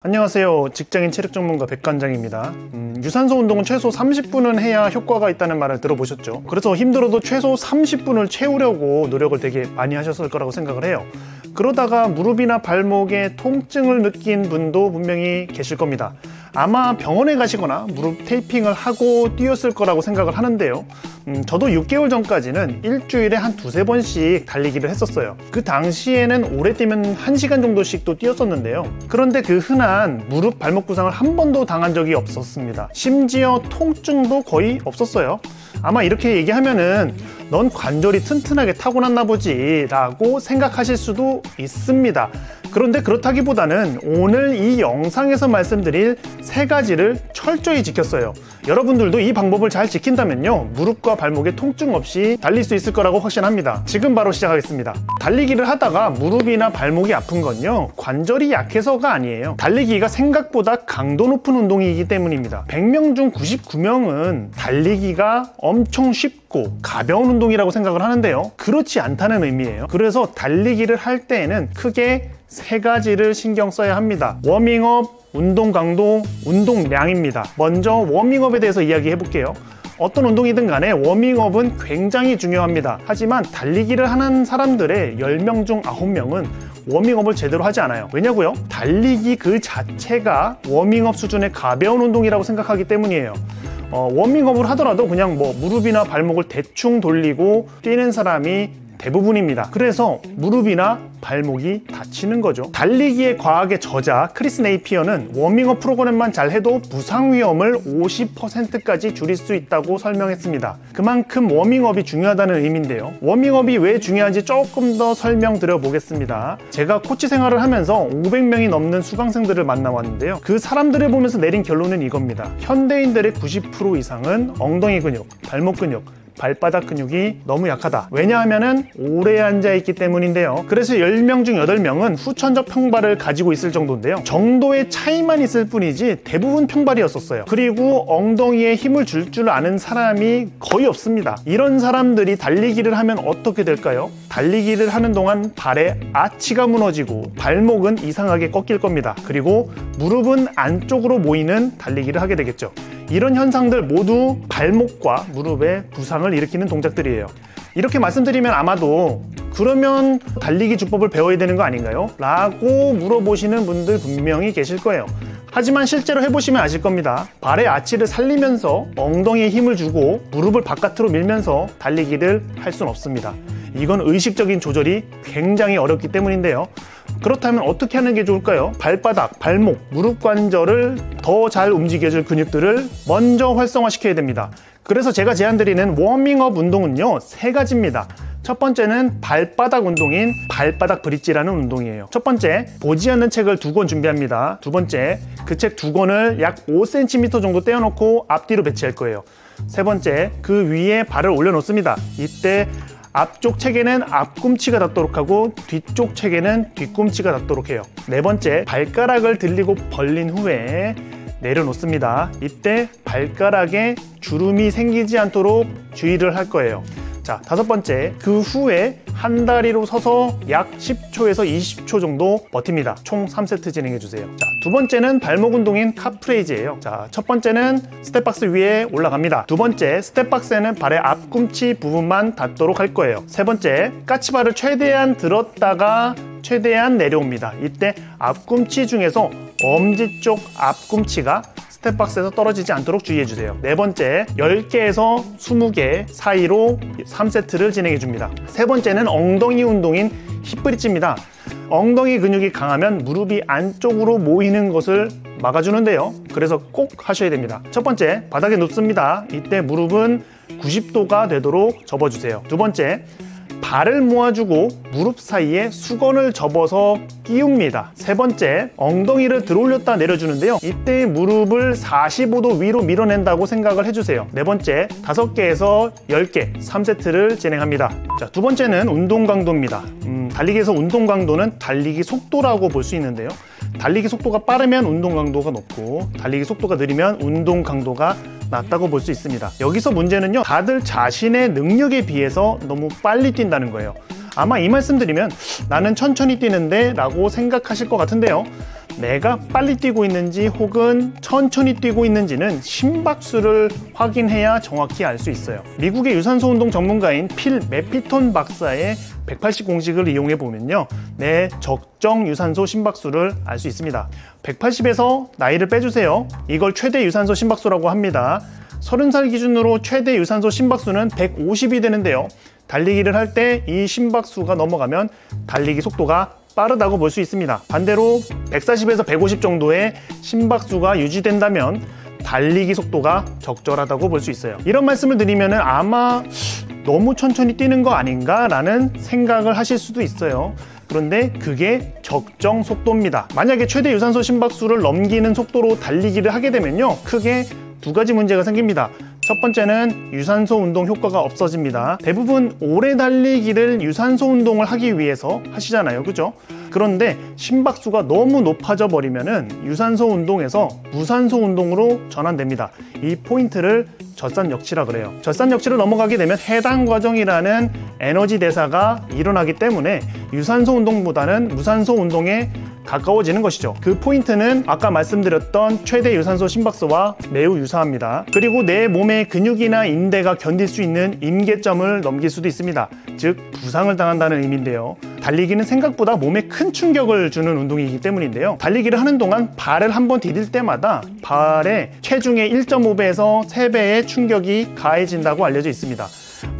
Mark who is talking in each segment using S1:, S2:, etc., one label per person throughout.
S1: 안녕하세요. 직장인 체력 전문가 백관장입니다. 유산소 운동은 최소 30분은 해야 효과가 있다는 말을 들어보셨죠? 그래서 힘들어도 최소 30분을 채우려고 노력을 되게 많이 하셨을 거라고 생각을 해요. 그러다가 무릎이나 발목에 통증을 느낀 분도 분명히 계실 겁니다. 아마 병원에 가시거나 무릎 테이핑을 하고 뛰었을 거라고 생각을 하는데요. 저도 6개월 전까지는 일주일에 한 두세 번씩 달리기를 했었어요. 그 당시에는 오래 뛰면 1시간 정도씩 또 뛰었었는데요. 그런데 그 흔한 무릎 발목 부상을 한 번도 당한 적이 없었습니다. 심지어 통증도 거의 없었어요. 아마 이렇게 얘기하면은 넌 관절이 튼튼하게 타고났나 보지 라고 생각하실 수도 있습니다. 그런데 그렇다기보다는 오늘 이 영상에서 말씀드릴 3가지를 철저히 지켰어요. 여러분들도 이 방법을 잘 지킨다면요, 무릎과 발목에 통증 없이 달릴 수 있을 거라고 확신합니다. 지금 바로 시작하겠습니다. 달리기를 하다가 무릎이나 발목이 아픈 건요, 관절이 약해서가 아니에요. 달리기가 생각보다 강도 높은 운동이기 때문입니다. 100명 중 99명은 달리기가 엄청 쉽고 가벼운 운동이라고 생각을 하는데요, 그렇지 않다는 의미예요. 그래서 달리기를 할 때에는 크게 3가지를 신경 써야 합니다. 워밍업, 운동 강도, 운동량입니다. 먼저 워밍업에 대해서 이야기해 볼게요. 어떤 운동이든 간에 워밍업은 굉장히 중요합니다. 하지만 달리기를 하는 사람들의 10명 중 9명은 워밍업을 제대로 하지 않아요. 왜냐고요? 달리기 그 자체가 워밍업 수준의 가벼운 운동이라고 생각하기 때문이에요. 워밍업을 하더라도 그냥 무릎이나 발목을 대충 돌리고 뛰는 사람이 대부분입니다. 그래서 무릎이나 발목이 다치는 거죠. 달리기의 과학의 저자 크리스 네이피어는 워밍업 프로그램만 잘 해도 부상 위험을 50%까지 줄일 수 있다고 설명했습니다. 그만큼 워밍업이 중요하다는 의미인데요. 워밍업이 왜 중요한지 조금 더 설명드려 보겠습니다. 제가 코치 생활을 하면서 500명이 넘는 수강생들을 만나왔는데요. 그 사람들을 보면서 내린 결론은 이겁니다. 현대인들의 90% 이상은 엉덩이 근육, 발목 근육, 발바닥 근육이 너무 약하다. 왜냐하면은 오래 앉아있기 때문인데요. 그래서 10명 중 8명은 후천적 평발을 가지고 있을 정도인데요. 정도의 차이만 있을 뿐이지 대부분 평발이었었어요. 그리고 엉덩이에 힘을 줄 줄 아는 사람이 거의 없습니다. 이런 사람들이 달리기를 하면 어떻게 될까요? 달리기를 하는 동안 발의 아치가 무너지고 발목은 이상하게 꺾일 겁니다. 그리고 무릎은 안쪽으로 모이는 달리기를 하게 되겠죠. 이런 현상들 모두 발목과 무릎에 부상을 일으키는 동작들이에요. 이렇게 말씀드리면 아마도 그러면 달리기 주법을 배워야 되는 거 아닌가요? 라고 물어보시는 분들 분명히 계실 거예요. 하지만 실제로 해보시면 아실 겁니다. 발의 아치를 살리면서 엉덩이에 힘을 주고 무릎을 바깥으로 밀면서 달리기를 할 수는 없습니다. 이건 의식적인 조절이 굉장히 어렵기 때문인데요. 그렇다면 어떻게 하는 게 좋을까요? 발바닥, 발목, 무릎 관절을 더 잘 움직여줄 근육들을 먼저 활성화시켜야 됩니다. 그래서 제가 제안드리는 워밍업 운동은요, 3가지입니다. 첫 번째는 발바닥 운동인 발바닥 브릿지라는 운동이에요. 첫 번째, 보지 않는 책을 2권 준비합니다. 두 번째, 그 책 2권을 약 5cm 정도 떼어놓고 앞뒤로 배치할 거예요. 세 번째, 그 위에 발을 올려놓습니다. 이때 앞쪽 책에는 앞꿈치가 닿도록 하고 뒤쪽 책에는 뒤꿈치가 닿도록 해요. 네 번째, 발가락을 들리고 벌린 후에 내려놓습니다. 이때 발가락에 주름이 생기지 않도록 주의를 할 거예요. 자, 5번째, 그 후에 한 다리로 서서 약 10초에서 20초 정도 버팁니다. 총 3세트 진행해 주세요. 자, 두 번째는 발목 운동인 카프레이즈예요. 자, 첫 번째는 스텝박스 위에 올라갑니다. 두 번째, 스텝박스에는 발의 앞꿈치 부분만 닿도록 할 거예요. 세 번째, 까치발을 최대한 들었다가 최대한 내려옵니다. 이때 앞꿈치 중에서 엄지 쪽 앞꿈치가 스텝박스에서 떨어지지 않도록 주의해주세요. 네 번째, 10개에서 20개 사이로 3세트를 진행해줍니다. 세 번째는 엉덩이 운동인 힙브릿지입니다. 엉덩이 근육이 강하면 무릎이 안쪽으로 모이는 것을 막아주는데요. 그래서 꼭 하셔야 됩니다. 첫 번째, 바닥에 눕습니다. 이때 무릎은 90도가 되도록 접어주세요. 두 번째, 발을 모아주고 무릎 사이에 수건을 접어서 끼웁니다. 세 번째, 엉덩이를 들어올렸다 내려주는데요. 이때 무릎을 45도 위로 밀어낸다고 생각을 해주세요. 네 번째, 5개에서 10개 3세트를 진행합니다. 자, 두 번째는 운동 강도입니다. 달리기에서 운동 강도는 달리기 속도라고 볼 수 있는데요. 달리기 속도가 빠르면 운동 강도가 높고 달리기 속도가 느리면 운동 강도가 낮다고 볼 수 있습니다. 여기서 문제는요, 다들 자신의 능력에 비해서 너무 빨리 뛴다는 거예요. 아마 이 말씀 드리면 나는 천천히 뛰는데 라고 생각하실 것 같은데요, 내가 빨리 뛰고 있는지 혹은 천천히 뛰고 있는지는 심박수를 확인해야 정확히 알 수 있어요. 미국의 유산소 운동 전문가인 필 메피톤 박사의 180 공식을 이용해 보면요, 내 적정 유산소 심박수를 알 수 있습니다. 180에서 나이를 빼주세요. 이걸 최대 유산소 심박수라고 합니다. 30살 기준으로 최대 유산소 심박수는 150이 되는데요, 달리기를 할 때 이 심박수가 넘어가면 달리기 속도가 빠르다고 볼 수 있습니다. 반대로 140에서 150 정도의 심박수가 유지된다면 달리기 속도가 적절하다고 볼 수 있어요. 이런 말씀을 드리면 아마 너무 천천히 뛰는 거 아닌가 라는 생각을 하실 수도 있어요. 그런데 그게 적정 속도입니다. 만약에 최대 유산소 심박수를 넘기는 속도로 달리기를 하게 되면요, 크게 두 가지 문제가 생깁니다. 첫 번째는 유산소 운동 효과가 없어집니다. 대부분 오래 달리기를 유산소 운동을 하기 위해서 하시잖아요, 그죠? 그런데 심박수가 너무 높아져 버리면은 유산소 운동에서 무산소 운동으로 전환됩니다. 이 포인트를 젖산역치라 그래요. 젖산역치를 넘어가게 되면 해당 과정이라는 에너지 대사가 일어나기 때문에 유산소 운동보다는 무산소 운동에 가까워지는 것이죠. 그 포인트는 아까 말씀드렸던 최대 유산소 심박수와 매우 유사합니다. 그리고 내 몸의 근육이나 인대가 견딜 수 있는 임계점을 넘길 수도 있습니다. 즉 부상을 당한다는 의미인데요, 달리기는 생각보다 몸에 큰 충격을 주는 운동이기 때문인데요, 달리기를 하는 동안 발을 한번 디딜 때마다 발에 체중의 1.5배에서 3배의 충격이 가해진다고 알려져 있습니다.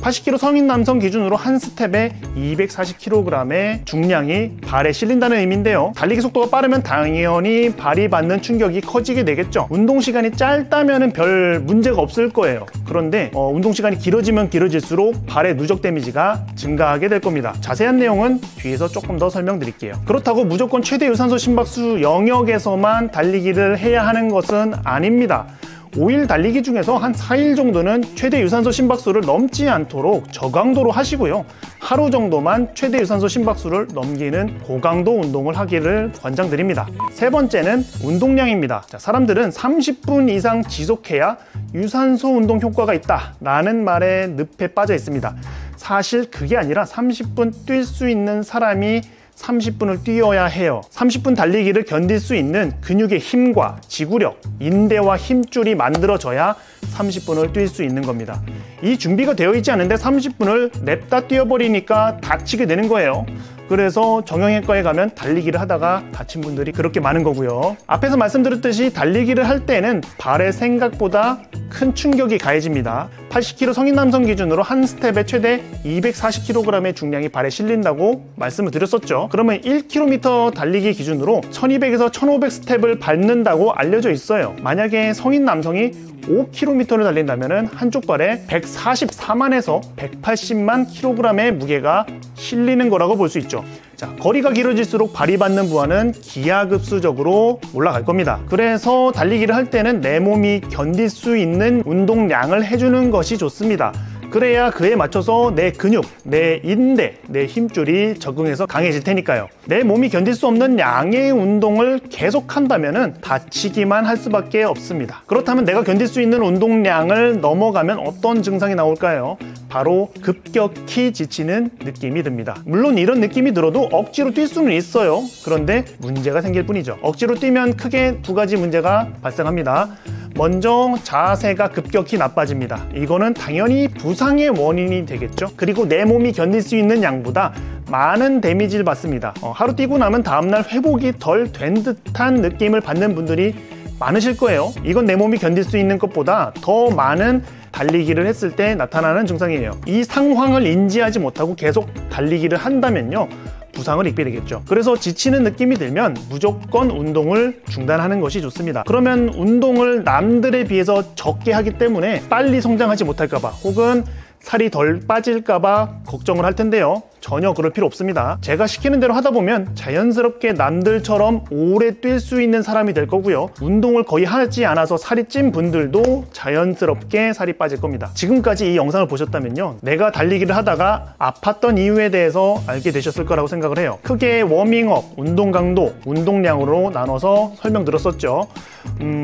S1: 80kg 성인 남성 기준으로 한 스텝에 240kg의 중량이 발에 실린다는 의미인데요, 달리기 속도가 빠르면 당연히 발이 받는 충격이 커지게 되겠죠. 운동 시간이 짧다면 별 문제가 없을 거예요. 그런데 운동 시간이 길어지면 길어질수록 발의 누적 데미지가 증가하게 될 겁니다. 자세한 내용은 뒤에서 조금 더 설명드릴게요. 그렇다고 무조건 최대 유산소 심박수 영역에서만 달리기를 해야 하는 것은 아닙니다. 5일 달리기 중에서 한 4일 정도는 최대 유산소 심박수를 넘지 않도록 저강도로 하시고요, 하루 정도만 최대 유산소 심박수를 넘기는 고강도 운동을 하기를 권장드립니다. 세 번째는 운동량입니다. 사람들은 30분 이상 지속해야 유산소 운동 효과가 있다 라는 말에 늪에 빠져 있습니다. 사실 그게 아니라 30분 뛸 수 있는 사람이 30분을 뛰어야 해요. 30분 달리기를 견딜 수 있는 근육의 힘과 지구력, 인대와 힘줄이 만들어져야 30분을 뛸 수 있는 겁니다. 이 준비가 되어 있지 않은데 30분을 냅다 뛰어버리니까 다치게 되는 거예요. 그래서 정형외과에 가면 달리기를 하다가 다친 분들이 그렇게 많은 거고요. 앞에서 말씀드렸듯이 달리기를 할 때는 발에 생각보다 큰 충격이 가해집니다. 80kg 성인 남성 기준으로 한 스텝에 최대 240kg의 중량이 발에 실린다고 말씀을 드렸었죠. 그러면 1km 달리기 기준으로 1200에서 1500 스텝을 밟는다고 알려져 있어요. 만약에 성인 남성이 5km를 달린다면 한쪽 발에 144만에서 180만 kg의 무게가 실리는 거라고 볼 수 있죠. 자, 거리가 길어질수록 발이 받는 부하는 기하급수적으로 올라갈 겁니다. 그래서 달리기를 할 때는 내 몸이 견딜 수 있는 운동량을 해주는 것이 좋습니다. 그래야 그에 맞춰서 내 근육, 내 인대, 내 힘줄이 적응해서 강해질 테니까요. 내 몸이 견딜 수 없는 양의 운동을 계속한다면 다치기만 할 수밖에 없습니다. 그렇다면 내가 견딜 수 있는 운동량을 넘어가면 어떤 증상이 나올까요? 바로 급격히 지치는 느낌이 듭니다. 물론 이런 느낌이 들어도 억지로 뛸 수는 있어요. 그런데 문제가 생길 뿐이죠. 억지로 뛰면 크게 두 가지 문제가 발생합니다. 먼저 자세가 급격히 나빠집니다. 이거는 당연히 부상의 원인이 되겠죠. 그리고 내 몸이 견딜 수 있는 양보다 많은 데미지를 받습니다. 하루 뛰고 나면 다음날 회복이 덜 된 듯한 느낌을 받는 분들이 많으실 거예요. 이건 내 몸이 견딜 수 있는 것보다 더 많은 달리기를 했을 때 나타나는 증상이에요. 이 상황을 인지하지 못하고 계속 달리기를 한다면요, 부상을 입게 되겠죠. 그래서 지치는 느낌이 들면 무조건 운동을 중단하는 것이 좋습니다. 그러면 운동을 남들에 비해서 적게 하기 때문에 빨리 성장하지 못할까봐 혹은 살이 덜 빠질까봐 걱정을 할 텐데요, 전혀 그럴 필요 없습니다. 제가 시키는 대로 하다 보면 자연스럽게 남들처럼 오래 뛸 수 있는 사람이 될 거고요, 운동을 거의 하지 않아서 살이 찐 분들도 자연스럽게 살이 빠질 겁니다. 지금까지 이 영상을 보셨다면요, 내가 달리기를 하다가 아팠던 이유에 대해서 알게 되셨을 거라고 생각을 해요. 크게 워밍업, 운동 강도, 운동량으로 나눠서 설명드렸었죠.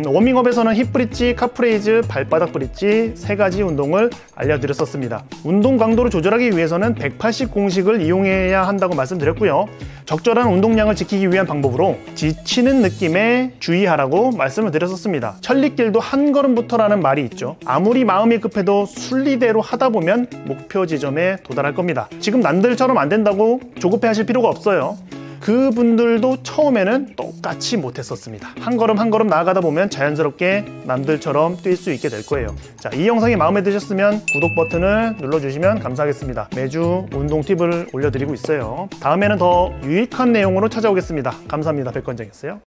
S1: 워밍업에서는 힙 브릿지, 카프레이즈, 발바닥 브릿지 세 가지 운동을 알려드렸었습니다. 있습니다. 운동 강도를 조절하기 위해서는 180 공식을 이용해야 한다고 말씀드렸고요. 적절한 운동량을 지키기 위한 방법으로 지치는 느낌에 주의하라고 말씀을 드렸었습니다. 천리길도 한 걸음부터라는 말이 있죠. 아무리 마음이 급해도 순리대로 하다 보면 목표 지점에 도달할 겁니다. 지금 남들처럼 안 된다고 조급해 하실 필요가 없어요. 그분들도 처음에는 똑같이 못했었습니다. 한 걸음 한 걸음 나아가다 보면 자연스럽게 남들처럼 뛸 수 있게 될 거예요. 자, 이 영상이 마음에 드셨으면 구독 버튼을 눌러주시면 감사하겠습니다. 매주 운동 팁을 올려드리고 있어요. 다음에는 더 유익한 내용으로 찾아오겠습니다. 감사합니다. 백관장이었어요.